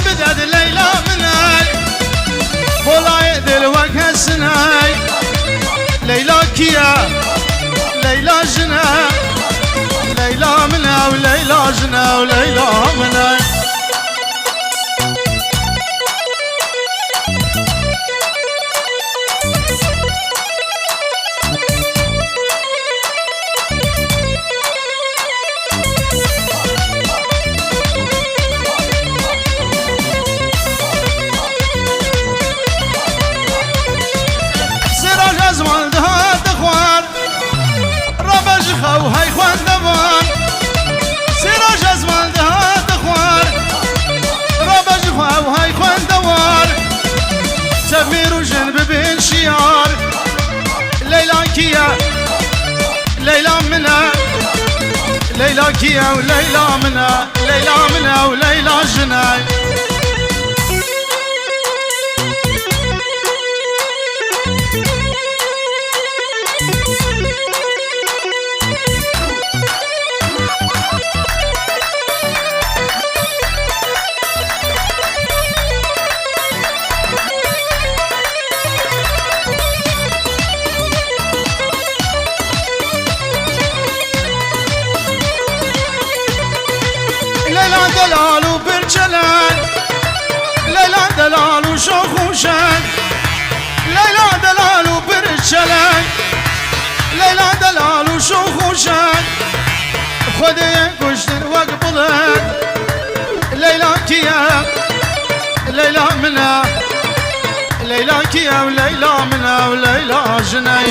بدد ليلى مناي بولاي دل وجه السناي ليلى كيا ليلى جنا ليلى منا وليلى جنا وليلى منا وهاي خوان دبان سراج ازمان ده دخوار ربج خوا وهاي خوان دوار سمير وجنب بين شيار ليلى كيا ليلى منا ليلى كيا وليلى منا ليلى منا وليلى جناي ليلى دلال وبرجلان ليلى دلال وشوخ وشان ليلى دلال وبرجلان ليلى دلال وشوخ وشان خذي قشتن وقبلان ليلى كيا ليلى منا ليلى كيا وليلى منا وليلى جناي